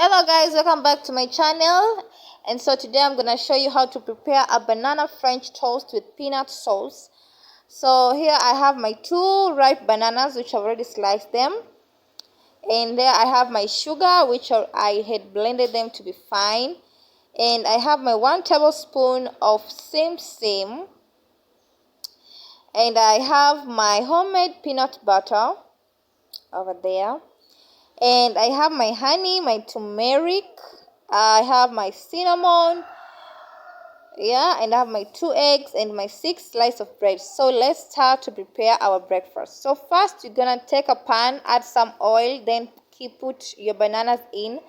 Hello guys, welcome back to my channel. And so today I'm gonna show you how to prepare a banana French toast with peanut sauce. So here I have my two ripe bananas which I've already sliced them, and there I have my sugar which I had blended them to be fine, and I have my 1 tablespoon of same, and I have my homemade peanut butter over there, and I have my honey, my turmeric, I have my cinnamon, and I have my 2 eggs and my 6 slices of bread. So let's start to prepare our breakfast. So first you're gonna take a pan, add some oil, then put your bananas in,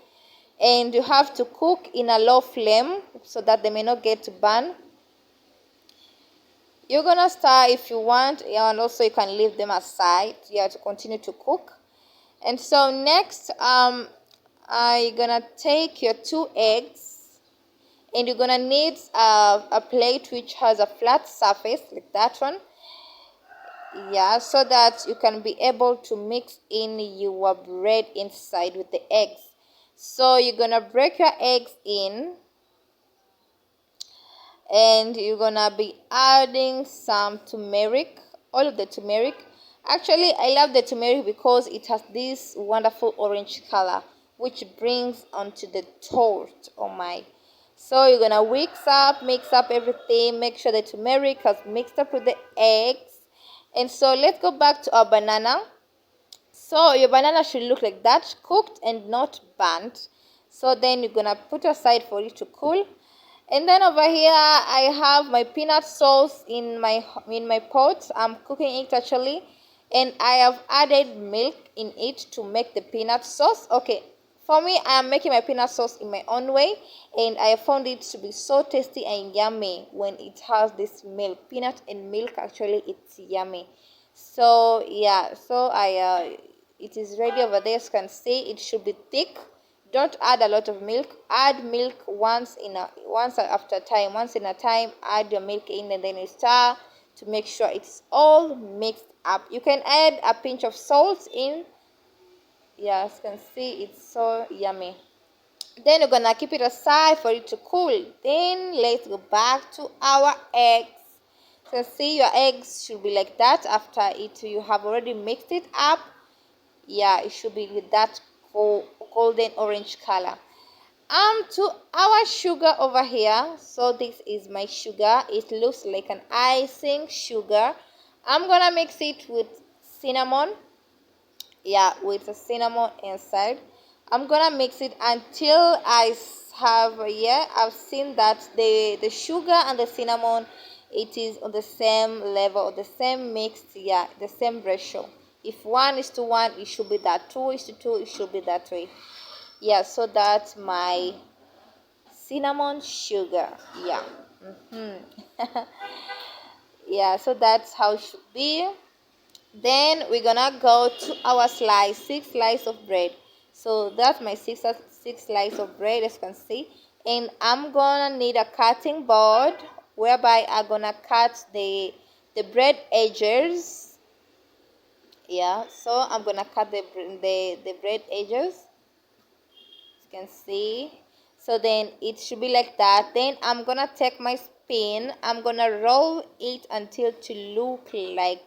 and you have to cook in a low flame so that they may not get to burn. You're gonna stir if you want, and also you can leave them aside to continue to cook. And so next you're gonna take your 2 eggs, and you're gonna need a plate which has a flat surface like that one, so that you can be able to mix in your bread inside with the eggs. So you're gonna break your eggs in, and you're gonna be adding some turmeric, all of the turmeric. Actually, I love the turmeric because it has this wonderful orange color which brings onto the toast. Oh my. So you're gonna mix up everything, make sure the turmeric has mixed up with the eggs. And so let's go back to our banana. So your banana should look like that, cooked and not burnt. So then you're gonna put aside for it to cool. And then over here I have my peanut sauce in my pot. I'm cooking it actually, and I have added milk in it to make the peanut sauce. Okay, for me, I am making my peanut sauce in my own way, and I found it to be so tasty and yummy when it has this milk. Peanut and milk, actually, it's yummy. So yeah, so it is ready over there. As you can see, it should be thick. Don't add a lot of milk. Add milk once in a time. Add your milk in, and then you stir to make sure it's all mixed up. You can add a pinch of salt in. Yeah, as you can see, it's so yummy. Then you're gonna keep it aside for it to cool. Then let's go back to our eggs. So see, your eggs should be like that. After it, you have already mixed it up. Yeah, it should be with that golden orange color. To our sugar over here. So this is my sugar. It looks like an icing sugar. I'm gonna mix it with cinnamon. Yeah, with the cinnamon inside. I'm gonna mix it until I've seen that the sugar and the cinnamon, it is on the same level, the same mixed, the same ratio. If 1:1, it should be that. 2:2, it should be that way. Yeah, so that's my cinnamon sugar. Yeah. Yeah, so that's how it should be. Then we're gonna go to our 6 slices of bread. So that's my six slices of bread, as you can see. And I'm gonna need a cutting board whereby I'm gonna cut the bread edges. Yeah, so I'm gonna cut the bread edges, as you can see. So then it should be like that. Then I'm gonna take my spoon, I'm gonna roll it until to look like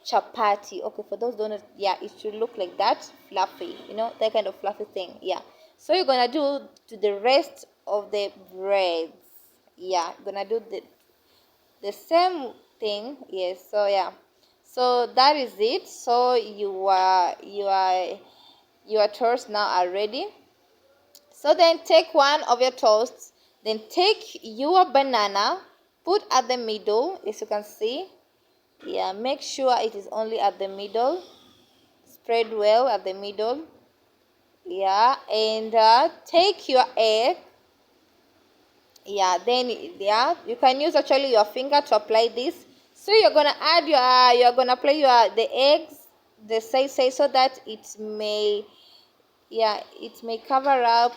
chapati. Okay, for those don't know, it should look like that, fluffy, that kind of fluffy thing. Yeah, so you're gonna do to the rest of the breads. Yeah, gonna do the same thing. Yes, so yeah, so that is it. So your toast now are ready. So then take one of your toasts, then take your banana, put at the middle, as you can see. Yeah, make sure it is only at the middle. Spread well at the middle. Yeah, and take your egg. Yeah, then you can use actually your finger to apply this. So you're gonna add you're gonna apply the eggs the say so that it may cover up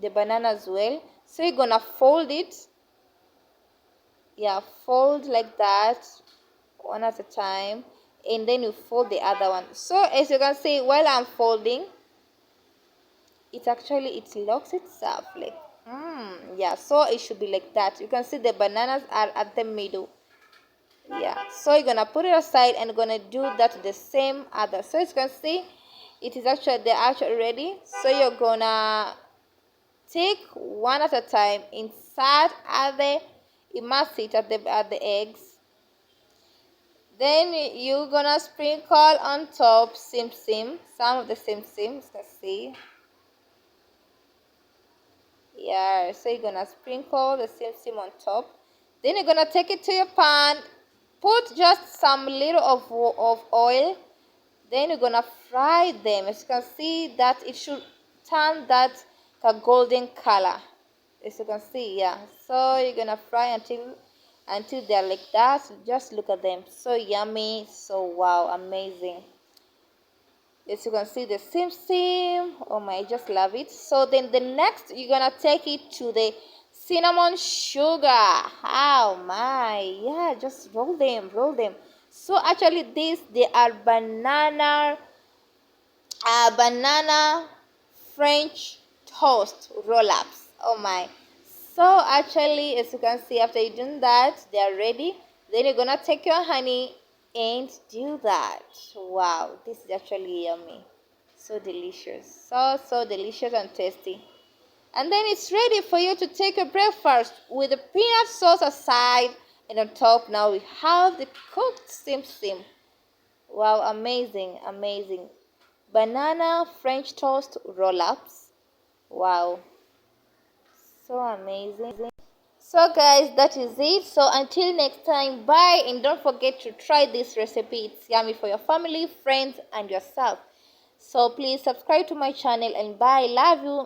the banana as well. So you're gonna fold it. Yeah, fold like that, one at a time, and then you fold the other one. So as you can see, while I'm folding, it locks itself like yeah, so it should be like that. You can see the bananas are at the middle. Yeah, so you're gonna put it aside and gonna do that the same other. So as you can see, they're actually ready. So you're gonna take one at a time, insert other, immerse it at the eggs. Then you're gonna sprinkle on top some of the sim, you can see. Yeah, so you're gonna sprinkle the sim on top. Then you're gonna take it to your pan, put just some little of oil. Then you're gonna fry them. As you can see that it should turn that a golden color. As you can see, yeah. So you're gonna fry until they're like that. Just look at them, so yummy, so wow, amazing. As you can see the sim, oh my, I just love it. So then the next you're gonna take it to the cinnamon sugar. Oh my, yeah, just roll them. So actually they are banana French toast roll-ups. Oh my. So actually, as you can see, after you do that, they are ready. Then you're gonna take your honey and do that. Wow, this is actually yummy. So delicious. So delicious and tasty. And then it's ready for you to take your breakfast with the peanut sauce aside, and on top now we have the cooked sim. Wow, amazing. Banana French toast roll-ups. Wow, so amazing. So guys, that is it. So until next time, bye, and don't forget to try this recipe. It's yummy for your family, friends, and yourself. So please subscribe to my channel, and bye. Love you.